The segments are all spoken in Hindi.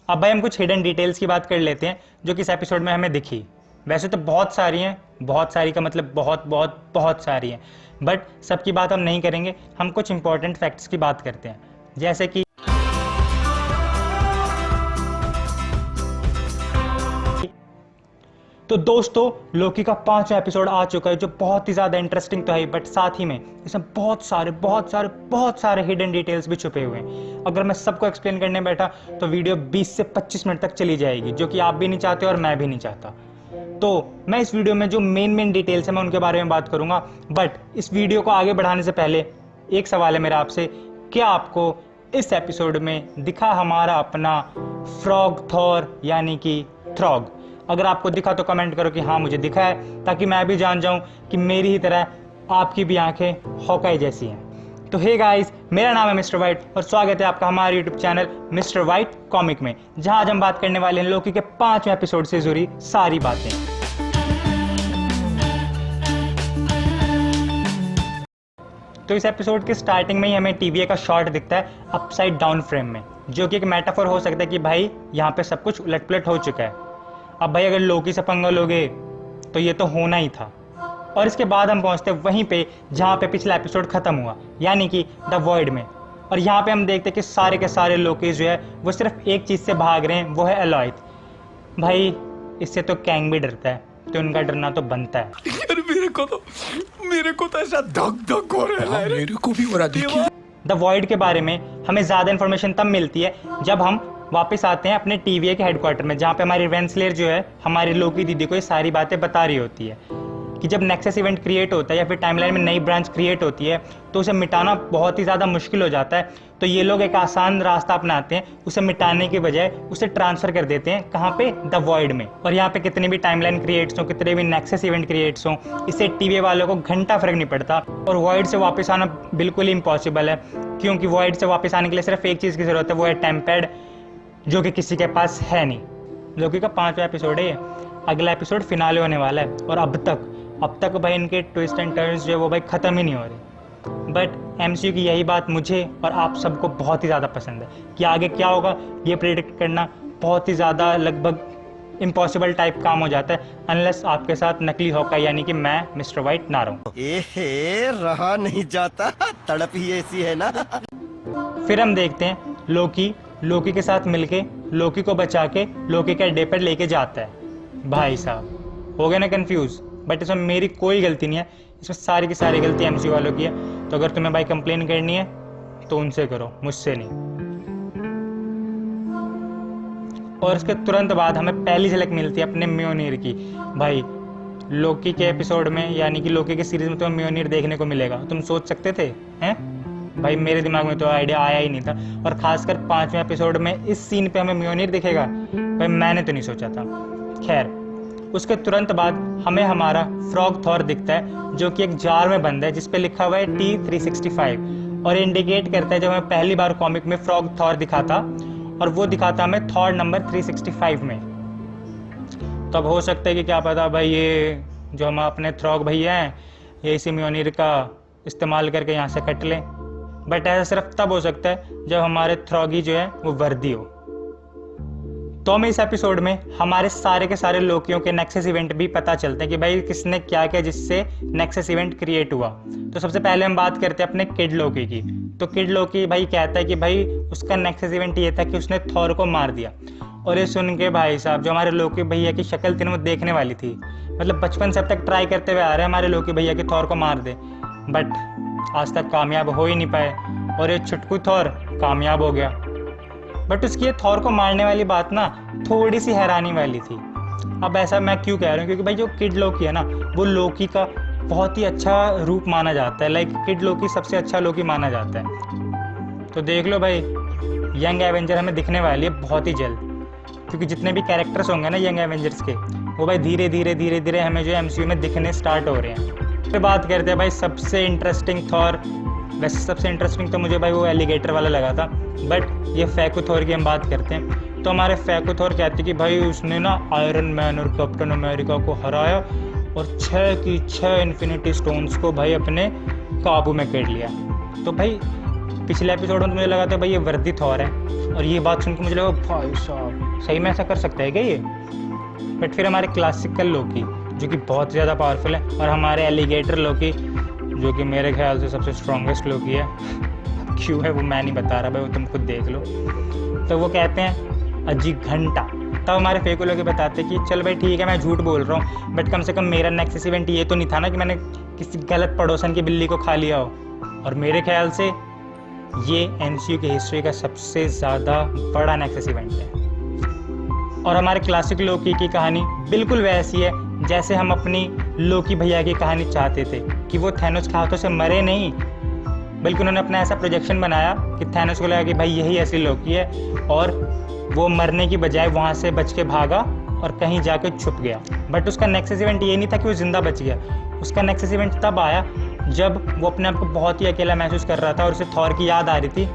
अब भाई हम कुछ हिडन डिटेल्स की बात कर लेते हैं जो कि इस एपिसोड में हमें दिखी। वैसे तो बहुत सारी हैं, बहुत सारी का मतलब बहुत बहुत बहुत सारी हैं, बट सबकी बात हम नहीं करेंगे। हम कुछ इंपॉर्टेंट फैक्ट्स की बात करते हैं, जैसे कि तो दोस्तों लोकी का 5वां एपिसोड आ चुका है जो बहुत ही ज़्यादा इंटरेस्टिंग तो है, बट साथ ही में इसमें बहुत सारे हिडन डिटेल्स भी छुपे हुए हैं। अगर मैं सबको एक्सप्लेन करने बैठा तो वीडियो 20 से 25 मिनट तक चली जाएगी, जो कि आप भी नहीं चाहते और मैं भी नहीं चाहता। तो मैं इस वीडियो में जो मेन डिटेल्स है मैं उनके बारे में बात करूंगा। बट इस वीडियो को आगे बढ़ाने से पहले एक सवाल है मेरा आपसे, क्या आपको इस एपिसोड में दिखा हमारा अपना फ्रॉग थॉर यानी कि थ्रॉग? अगर आपको दिखा तो कमेंट करो कि हाँ मुझे दिखा है, ताकि मैं भी जान जाऊं कि मेरी ही तरह आपकी भी आंखें हॉकाई जैसी हैं। तो हे गाइस, मेरा नाम है मिस्टर वाइट और स्वागत है आपका हमारे YouTube channel mister white comic में, जहां आज हम बात करने वाले हैं लोकी के 5वें एपिसोड से जुड़ी सारी बातें। तो इस एपिसोड के स्टार्टिंग में ही हमें टीवीए का शॉट दिखता है अपसाइड डाउन फ्रेम में, जो कि एक मेटाफोर हो सकता है कि भाई यहाँ पे सब कुछ उलट-पुलट हो चुका है। अब भाई अगर लोकी से पंगा लोगे तो ये तो होना ही था। और इसके बाद हम पहुंचते हैं वहीं पे जहां पे पिछला एपिसोड खत्म हुआ, यानी कि द वॉइड में। और यहाँ पे हम देखते हैं कि सारे के सारे लोकीज जो है वो सिर्फ एक चीज से भाग रहे हैं, वो है एलॉयथ। भाई इससे तो कैंग भी डरता है, तो उनका डरना तो बनता है। यार मेरे को तो ऐसा धक धक हो रहा है। मेरे को भी हो रहा देखिए। द वॉइड के बारे में हमें ज्यादा इन्फॉर्मेशन तब मिलती है जब हम वापस आते हैं अपने टीवीए के हेडक्वार्टर में, जहाँ पे हमारी रेंसलेयर जो है हमारी लोकी दीदी को ये सारी बातें बता रही होती है कि जब नेक्सस इवेंट क्रिएट होता है या फिर टाइमलाइन में नई ब्रांच क्रिएट होती है तो उसे मिटाना बहुत ही ज़्यादा मुश्किल हो जाता है। तो ये लोग एक आसान रास्ता अपनाते हैं, उसे मिटाने के बजाय उसे ट्रांसफर कर देते हैं। कहाँ पे? द वॉइड में। और यहाँ पे कितने भी टाइमलाइन क्रिएट्स हों, कितने भी नेक्सस इवेंट क्रिएट्स हों, इससे टीवीए वालों को घंटा फर्क नहीं पड़ता। और वॉइड से वापस आना बिल्कुल ही इम्पॉसिबल है, क्योंकि वॉइड से वापस आने के लिए सिर्फ एक चीज़ की जरूरत है, वो है टेम्पेड, जो कि किसी के पास है नहीं। लोकी का 5वां एपिसोड है ये, अगला एपिसोड फिनाले होने वाला है। और अब तक भाई इनके ट्विस्ट एंड टर्न्स जो है वो भाई ख़त्म ही नहीं हो रहे। बट एमसीयू की यही बात मुझे और आप सबको बहुत ही ज़्यादा पसंद है कि आगे क्या होगा ये प्रेडिक्ट करना बहुत ही ज़्यादा लगभग इम्पॉसिबल टाइप काम हो जाता है, अनलेस आपके साथ नकली हॉकाई यानी कि मैं मिस्टर वाइट ना रहूं। रहा नहीं जाता, तड़प ही ऐसी है ना। फिर हम देखते हैं लोकी के साथ मिलके लोकी को बचा के लोकी के अड्डे पर लेके जाता है। भाई साहब हो गए ना कंफ्यूज, बट इसमें मेरी कोई गलती नहीं है, इसमें सारी की सारी गलती एमसी वालों की है। तो अगर तुम्हें भाई कंप्लेन करनी है तो उनसे करो, मुझसे नहीं। और इसके तुरंत बाद हमें पहली झलक मिलती है अपने म्योनीर की। भाई लोकी के एपिसोड में यानी कि लोकी के सीरीज में तुम्हें म्योनीर देखने को मिलेगा, तुम सोच सकते थे? हैं भाई मेरे दिमाग में तो आइडिया आया ही नहीं था। और खासकर 5वें एपिसोड में इस सीन पे हमें म्योनीर दिखेगा, भाई मैंने तो नहीं सोचा था। खैर उसके तुरंत बाद हमें हमारा फ्रॉग थॉर दिखता है, जो कि एक जार में बंद है जिसपे लिखा हुआ है T365, और इंडिकेट करता है जब हमें पहली बार कॉमिक में फ्रॉग थॉर दिखा था, और वो दिखा था हमें थॉर नंबर 365 में। तो अब हो सकता है कि क्या पता भाई ये जो हम अपने थ्रॉग भैया हैं ये इसी म्योनीर का इस्तेमाल करके यहाँ से कट लें। बट ऐसा सिर्फ तब हो सकता है जब हमारे थ्रॉगी जो है वो वर्दी हो। तो हमें इस एपिसोड में हमारे सारे के सारे लोकियों के नेक्सस इवेंट भी पता चलते हैं कि भाई किसने क्या किया जिससे नेक्सस इवेंट क्रिएट हुआ। तो सबसे पहले हम बात करते हैं अपने किड लोकी की। तो किड लोकी भाई कहता है कि भाई उसका नेक्सस इवेंट ये था कि उसने थॉर को मार दिया। और ये सुन के भाई साहब जो हमारे लोकी भैया की शक्ल थी ना वो देखने वाली थी, मतलब बचपन से अब तक ट्राई करते हुए आ रहे हैं हमारे लोकी भैया की थॉर को मार दे, बट आज तक कामयाब हो ही नहीं पाए। और ये छुटकू थॉर कामयाब हो गया। बट उसकी ये थॉर को मारने वाली बात ना थोड़ी सी हैरानी वाली थी। अब ऐसा मैं क्यों कह रहा हूँ, क्योंकि भाई जो किड लोकी है ना वो लोकी का बहुत ही अच्छा रूप माना जाता है। लाइक किड लोकी सबसे अच्छा लोकी माना जाता है। तो देख लो भाई यंग एवेंजर हमें दिखने वाली है बहुत ही जल्द, क्योंकि जितने भी कैरेक्टर्स होंगे ना यंग एवेंजर्स के वो भाई धीरे धीरे हमें जो एमसीयू में दिखने स्टार्ट हो रहे हैं। फिर बात करते हैं भाई सबसे इंटरेस्टिंग थॉर। वैसे सबसे इंटरेस्टिंग तो मुझे भाई वो एलिगेटर वाला लगा था, बट ये फैकू थॉर की हम बात करते हैं। तो हमारे फैकू थॉर कहते हैं कि भाई उसने ना आयरन मैन और कैप्टन अमेरिका को हराया और 6 की 6 इन्फिनिटी स्टोन्स को भाई अपने काबू में कर लिया। तो भाई पिछले एपिसोड में तो मुझे लगा था भाई ये वर्दी थॉर है, और ये बात सुन के मुझे लगा भाई साहब सही में ऐसा कर सकता है क्या ये। बट फिर हमारे क्लासिकल लोकी जो कि बहुत ज़्यादा पावरफुल है, और हमारे एलिगेटर लोकी जो कि मेरे ख्याल से सबसे स्ट्रॉन्गेस्ट लोकी है। क्यों है वो मैं नहीं बता रहा भाई, वो तुम खुद देख लो। तो वो कहते हैं अजी घंटा। तब हमारे फेको लोग बताते कि चल भाई ठीक है मैं झूठ बोल रहा हूँ, बट कम से कम मेरा नेक्सस इवेंट ये तो नहीं था ना कि मैंने किसी गलत पड़ोसन की बिल्ली को खा लिया हो। और मेरे ख्याल से ये एनसीयू की हिस्ट्री का सबसे ज़्यादा बड़ा नेक्सस इवेंट है। और हमारे क्लासिक लोकी की कहानी बिल्कुल वैसी है जैसे हम अपनी लोकी भैया की कहानी चाहते थे, कि वो थैनोस के हाथों से मरे नहीं, बल्कि उन्होंने अपना ऐसा प्रोजेक्शन बनाया कि थैनोस को लगा कि भाई यही असली लोकी है, और वो मरने की बजाय वहाँ से बच के भागा और कहीं जाके छुप गया। बट उसका नेक्सस इवेंट ये नहीं था कि वो जिंदा बच गया, उसका नेक्सस इवेंट तब आया जब वो अपने आप को बहुत ही अकेला महसूस कर रहा था और उसे थॉर की याद आ रही थी,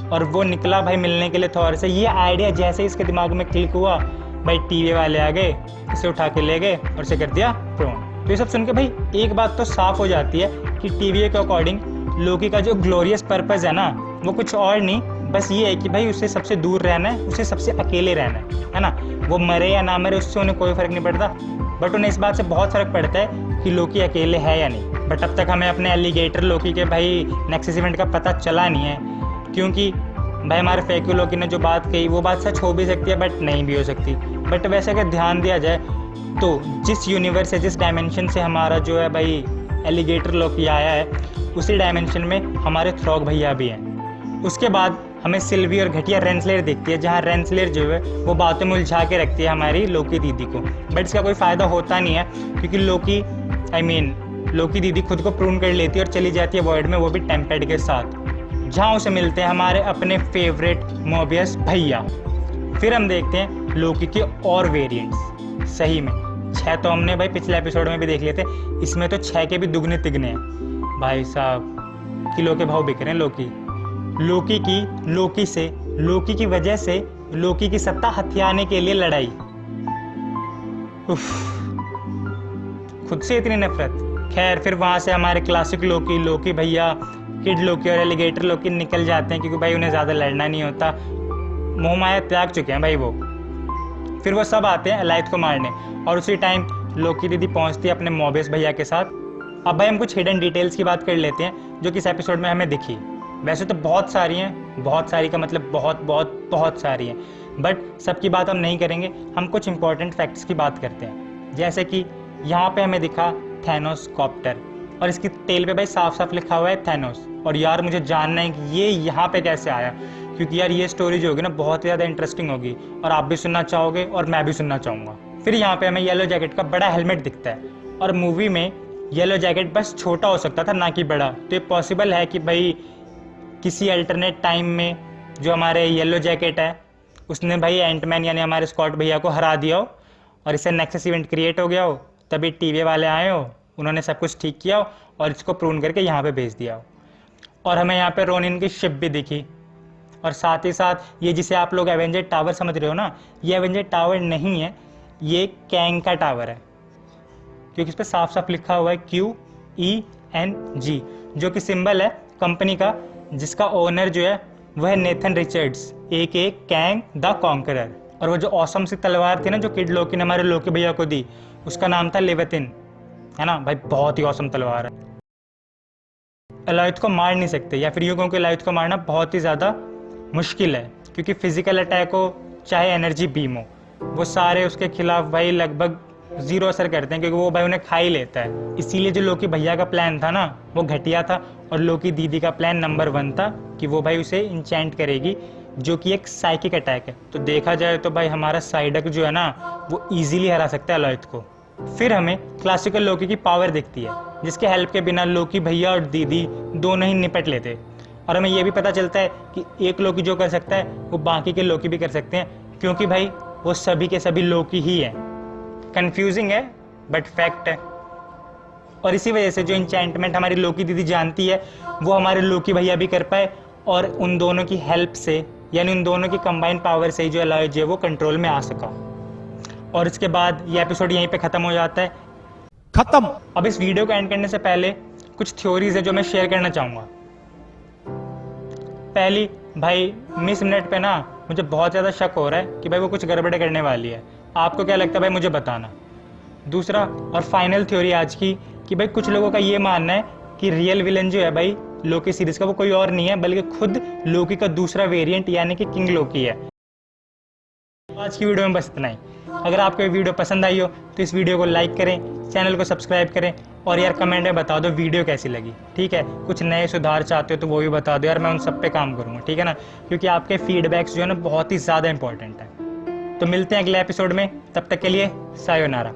और वो निकला भाई मिलने के लिए थॉर से। ये आइडिया जैसे ही इसके दिमाग में क्लिक हुआ, भाई टीवी वाले आ गए, इसे उठा के ले गए और इसे कर दिया प्रोन। तो ये सब सुन के भाई एक बात तो साफ हो जाती है कि टीवी के अकॉर्डिंग लोकी का जो ग्लोरियस पर्पस है ना, वो कुछ और नहीं, बस ये है कि भाई उसे सबसे दूर रहना है, उसे सबसे अकेले रहना है ना। वो मरे या ना मरे उससे उन्हें कोई फर्क नहीं पड़ता, बट उन्हें इस बात से बहुत फर्क पड़ता है कि लोकी अकेले है या नहीं। बट अब तक हमें अपने एलिगेटर लोकी के भाई नेक्सस इवेंट का पता चला नहीं है, क्योंकि भाई हमारे फेको लोकी ने जो बात कही वो बात सच हो भी सकती है बट नहीं भी हो सकती। बट वैसे अगर ध्यान दिया जाए तो जिस यूनिवर्स से, जिस डायमेंशन से हमारा जो है भाई एलिगेटर लोकी आया है, उसी डायमेंशन में हमारे थ्रॉग भैया भी हैं। उसके बाद हमें सिल्वी और घटिया रेंसलेयर दिखती है, जहाँ रेंसलेयर जो है वो बातों में उलझा के रखती है हमारी लोकी दीदी को। बट इसका कोई फ़ायदा होता नहीं है, क्योंकि लोकी दीदी खुद को प्रूव कर लेती है और चली जाती है वॉइड में, वो भी टेम्पेड के साथ, जहाँ उसे मिलते हैं हमारे अपने फेवरेट मोबियस भैया। फिर हम देखते हैं लोकी के और वेरिएंट्स। सही में 6 तो हमने भाई पिछले एपिसोड में भी देख लिए थे, इसमें तो 6 के भी दुगने तिगने हैं भाई साहब। किलो के भाव बिक रहे हैं लोकी की, लोकी की वजह से लोकी की सत्ता हथियाने के लिए लड़ाई। उफ, खुद से इतनी नफरत। खैर फिर वहाँ से हमारे क्लासिक लोकी भैया, किड लोकी और एलिगेटर लोकी निकल जाते हैं, क्योंकि भाई उन्हें ज़्यादा लड़ना नहीं होता, मोह माया त्याग चुके हैं भाई वो। फिर वो सब आते हैं एलाइथ को मारने, और उसी टाइम लोकी दीदी पहुंचती है अपने मोबियस भैया के साथ। अब भाई हम कुछ हिडन डिटेल्स की बात कर लेते हैं जो कि इस एपिसोड में हमें दिखी। वैसे तो बहुत सारी हैं, बहुत सारी का मतलब बहुत सारी हैं, बट सबकी बात हम नहीं करेंगे, हम कुछ इंपॉर्टेंट फैक्ट्स की बात करते हैं। जैसे कि यहाँ पे हमें दिखा थैनोस कॉप्टर, और इसकी टेल पे भाई साफ साफ लिखा हुआ है थैनोस। और यार मुझे जानना है कि ये यहाँ पे कैसे आया, क्योंकि यार ये स्टोरी जो होगी ना बहुत ज़्यादा इंटरेस्टिंग होगी, और आप भी सुनना चाहोगे और मैं भी सुनना चाहूँगा। फिर यहाँ पे हमें येलो जैकेट का बड़ा हेलमेट दिखता है, और मूवी में येलो जैकेट बस छोटा हो सकता था ना कि बड़ा। तो ये पॉसिबल है कि भाई किसी अल्टरनेट टाइम में जो हमारे येलो जैकेट है उसने भाई एंटमैन यानी हमारे स्कॉट भैया को हरा दिया हो, और इससे नेक्सस इवेंट क्रिएट हो गया हो, तभी टीवी वाले आए हो, उन्होंने सब कुछ ठीक किया हो और इसको प्रूव करके यहाँ पे भेज दिया हो। और हमें यहाँ पे रोनिन की शिप भी दिखी, और साथ ही साथ ये जिसे आप लोग एवेंजर टावर समझ रहे हो ना, ये एवेंजर टावर नहीं है, ये कैंग का टावर है, क्योंकि इस पर साफ साफ लिखा हुआ है QENG, जो कि सिंबल है कंपनी का, जिसका ओनर जो है वह है Nathan Richards AKA Kang the conqueror. और वो जो ऑसम सी तलवार थी ना जो किड लोकी ने हमारे लोकी भैया को दी, उसका नाम था लेविथिन, है ना भाई, बहुत ही ऑसम तलवार है। एलाइथ को मार नहीं सकते, या फिर यूं कहूं कि एलाइथ को मारना बहुत ही ज़्यादा मुश्किल है, क्योंकि फिजिकल अटैक हो चाहे एनर्जी बीम हो, वो सारे उसके खिलाफ भाई लगभग 0 असर करते हैं, क्योंकि वो भाई उन्हें खा ही लेता है। इसीलिए जो लोकी भैया का प्लान था ना वो घटिया था, और लोकी दीदी का प्लान नंबर 1 था कि वो भाई उसे इंचेंट करेगी, जो कि एक साइकिक अटैक है। तो देखा जाए तो भाई हमारा साइडक जो है ना वो ईजिली हरा सकता है एलाइथ को। फिर हमें क्लासिकल लोकी की पावर दिखती है, जिसके हेल्प के बिना लोकी भैया और दीदी दोनों ही निपट लेते। और हमें यह भी पता चलता है कि एक लोकी जो कर सकता है वो बाकी के लोकी भी कर सकते हैं, क्योंकि भाई वो सभी के सभी लोकी ही हैं। कंफ्यूजिंग है बट फैक्ट है। और इसी वजह से जो इंचेंटमेंट हमारी लोकी दीदी जानती है वो हमारे लोकी भैया भी कर पाए, और उन दोनों की हेल्प से यानी उन दोनों की कंबाइंड पावर से ही जो एलाइथ जो है वो कंट्रोल में आ सका। और इसके बाद ये एपिसोड यहीं पे ख़त्म हो जाता है। खत्म। अब इस वीडियो को एंड करने से पहले कुछ थ्योरीज है जो मैं शेयर करना चाहूँगा। पहली भाई मिस मिनट पे ना मुझे बहुत ज़्यादा शक हो रहा है कि भाई वो कुछ गड़बड़ करने वाली है। आपको क्या लगता है भाई, मुझे बताना। दूसरा और फाइनल थ्योरी आज की कि भाई कुछ लोगों का ये मानना है कि रियल विलन जो है भाई लोकी सीरीज का वो कोई और नहीं है बल्कि खुद लोकी का दूसरा वेरिएंट यानी कि किंग लोकी है। आज की वीडियो में बस इतना ही। अगर आपको ये वीडियो पसंद आई हो तो इस वीडियो को लाइक करें, चैनल को सब्सक्राइब करें और यार कमेंट में बता दो वीडियो कैसी लगी। ठीक है, कुछ नए सुधार चाहते हो तो वो भी बता दो यार, मैं उन सब पे काम करूँगा। ठीक है ना, क्योंकि आपके फीडबैक्स जो है ना बहुत ही ज़्यादा इंपॉर्टेंट है। तो मिलते हैं अगले एपिसोड में, तब तक के लिए सायोनारा।